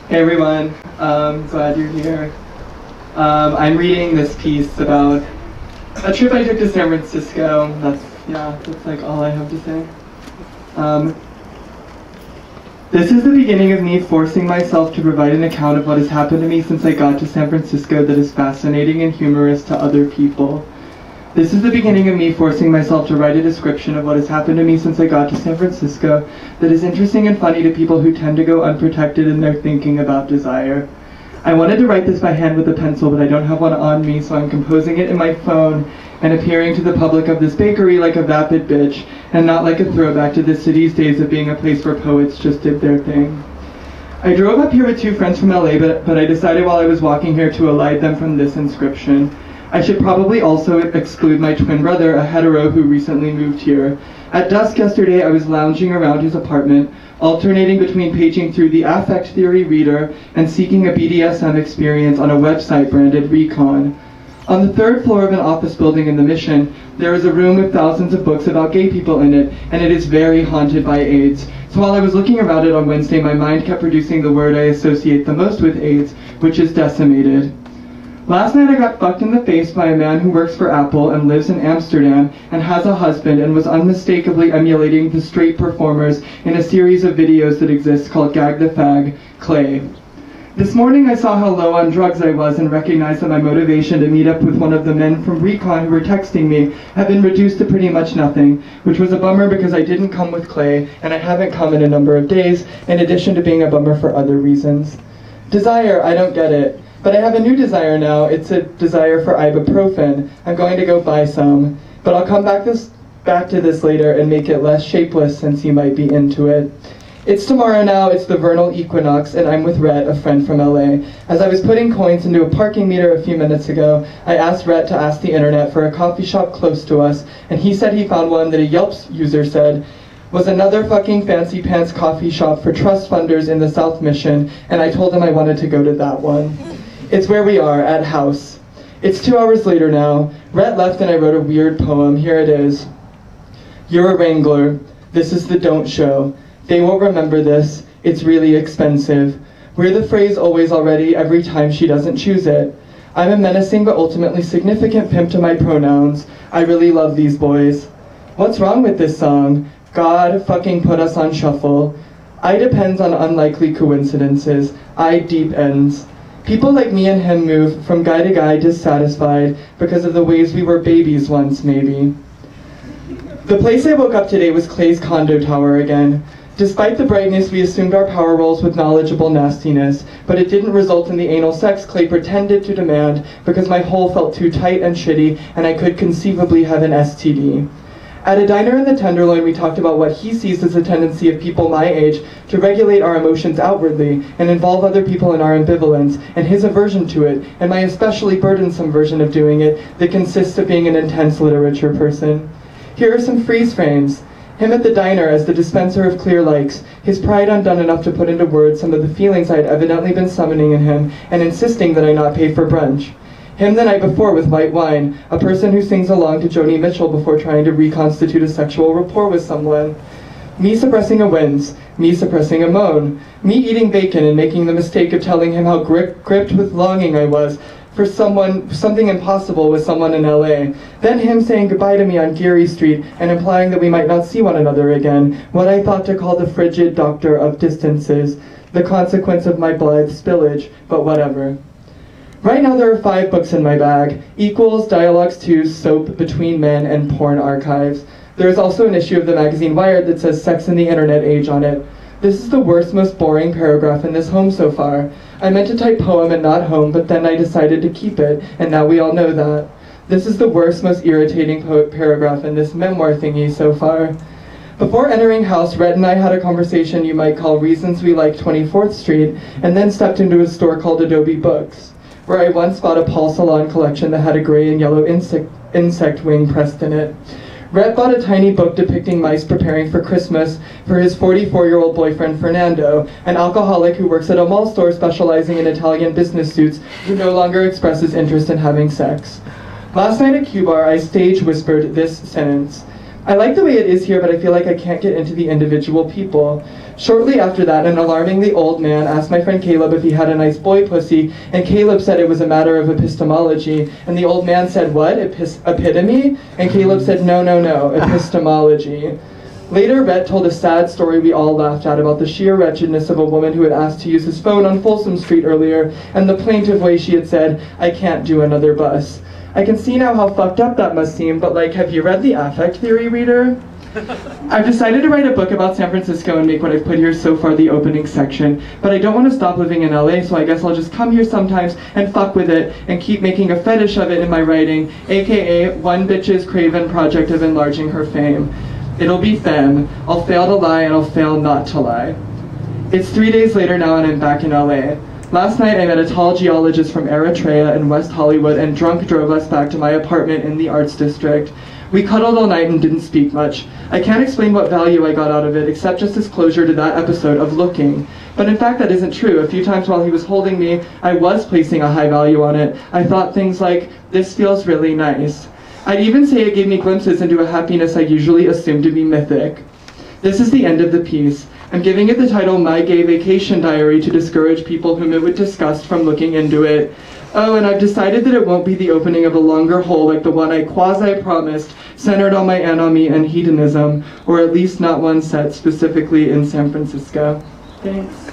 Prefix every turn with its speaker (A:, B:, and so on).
A: Hey everyone, glad you're here. I'm reading this piece about a trip I took to San Francisco. That's like all I have to say. This is the beginning of me forcing myself to provide an account of what has happened to me since I got to San Francisco that is fascinating and humorous to other people. This is the beginning of me forcing myself to write a description of what has happened to me since I got to San Francisco that is interesting and funny to people who tend to go unprotected in their thinking about desire. I wanted to write this by hand with a pencil, but I don't have one on me, so I'm composing it in my phone and appearing to the public of this bakery like a vapid bitch, and not like a throwback to the city's days of being a place where poets just did their thing. I drove up here with two friends from LA, but I decided while I was walking here to elide them from this inscription. I should probably also exclude my twin brother, a hetero who recently moved here. At dusk yesterday, I was lounging around his apartment, alternating between paging through the Affect Theory Reader and seeking a BDSM experience on a website branded Recon. On the third floor of an office building in the Mission, there is a room with thousands of books about gay people in it, and it is very haunted by AIDS. So while I was looking around it on Wednesday, my mind kept producing the word I associate the most with AIDS, which is decimated. Last night I got fucked in the face by a man who works for Apple and lives in Amsterdam and has a husband and was unmistakably emulating the straight performers in a series of videos that exist called Gag the Fag, Clay. This morning I saw how low on drugs I was and recognized that my motivation to meet up with one of the men from Recon who were texting me had been reduced to pretty much nothing, which was a bummer because I didn't come with Clay and I haven't come in a number of days, in addition to being a bummer for other reasons. Desire, I don't get it. But I have a new desire now. It's a desire for ibuprofen. I'm going to go buy some. But I'll come back to this later and make it less shapeless since you might be into it. It's tomorrow now, it's the vernal equinox, and I'm with Rhett, a friend from LA. As I was putting coins into a parking meter a few minutes ago, I asked Rhett to ask the internet for a coffee shop close to us, and he said he found one that a Yelp user said was another fucking fancy pants coffee shop for trust funders in the South Mission, and I told him I wanted to go to that one. It's where we are, at house. It's 2 hours later now. Rhett left and I wrote a weird poem. Here it is. You're a Wrangler. This is the don't show. They won't remember this. It's really expensive. We're the phrase always already every time she doesn't choose it. I'm a menacing but ultimately significant pimp to my pronouns. I really love these boys. What's wrong with this song? God fucking put us on shuffle. I depends on unlikely coincidences. I deep ends. People like me and him move from guy to guy dissatisfied because of the ways we were babies once, maybe. The place I woke up today was Clay's condo tower again. Despite the brightness, we assumed our power roles with knowledgeable nastiness, but it didn't result in the anal sex Clay pretended to demand because my hole felt too tight and shitty and I could conceivably have an STD. At a diner in the Tenderloin, we talked about what he sees as a tendency of people my age to regulate our emotions outwardly and involve other people in our ambivalence, and his aversion to it, and my especially burdensome version of doing it that consists of being an intense literature person. Here are some freeze frames. Him at the diner as the dispenser of clear likes, his pride undone enough to put into words some of the feelings I had evidently been summoning in him and insisting that I not pay for brunch. Him the night before with white wine, a person who sings along to Joni Mitchell before trying to reconstitute a sexual rapport with someone. Me suppressing a wince, me suppressing a moan, me eating bacon and making the mistake of telling him how gripped with longing I was for something impossible with someone in LA. Then him saying goodbye to me on Geary Street and implying that we might not see one another again, what I thought to call the frigid doctor of distances, the consequence of my blithe spillage, but whatever. Right now there are 5 books in my bag. Equals, Dialogues 2, Soap, Between Men, and Porn Archives. There is also an issue of the magazine Wired that says Sex in the Internet Age on it. This is the worst, most boring paragraph in this home so far. I meant to type poem and not home, but then I decided to keep it, and now we all know that. This is the worst, most irritating paragraph in this memoir thingy so far. Before entering house, Rhett and I had a conversation you might call Reasons We Like 24th Street, and then stepped into a store called Adobe Books, where I once bought a Paul Celan collection that had a gray and yellow insect wing pressed in it. Rhett bought a tiny book depicting mice preparing for Christmas for his 44-year-old boyfriend Fernando, an alcoholic who works at a mall store specializing in Italian business suits who no longer expresses interest in having sex. Last night at Q Bar, I stage whispered this sentence. I like the way it is here, but I feel like I can't get into the individual people. Shortly after that, an alarmingly old man asked my friend Caleb if he had a nice boy pussy, and Caleb said it was a matter of epistemology, and the old man said, what, epitome? And Caleb said, no, epistemology. Later, Rhett told a sad story we all laughed at about the sheer wretchedness of a woman who had asked to use his phone on Folsom Street earlier, and the plaintive way she had said, I can't do another bus. I can see now how fucked up that must seem, but like, have you read The Affect Theory, reader? I've decided to write a book about San Francisco and make what I've put here so far the opening section, but I don't want to stop living in LA, so I guess I'll just come here sometimes and fuck with it and keep making a fetish of it in my writing, aka one bitch's craven project of enlarging her fame. It'll be femme. I'll fail to lie and I'll fail not to lie. It's 3 days later now and I'm back in LA. Last night I met a tall geologist from Eritrea in West Hollywood and drunk drove us back to my apartment in the Arts District. We cuddled all night and didn't speak much. I can't explain what value I got out of it except just as closure to that episode of Looking. But in fact that isn't true. A few times while he was holding me, I was placing a high value on it. I thought things like, this feels really nice. I'd even say it gave me glimpses into a happiness I usually assume to be mythic. This is the end of the piece. I'm giving it the title My Gay Vacation Diary to discourage people whom it would disgust from looking into it. Oh, and I've decided that it won't be the opening of a longer hole like the one I quasi-promised, centered on my anomie and hedonism, or at least not one set specifically in San Francisco. Thanks.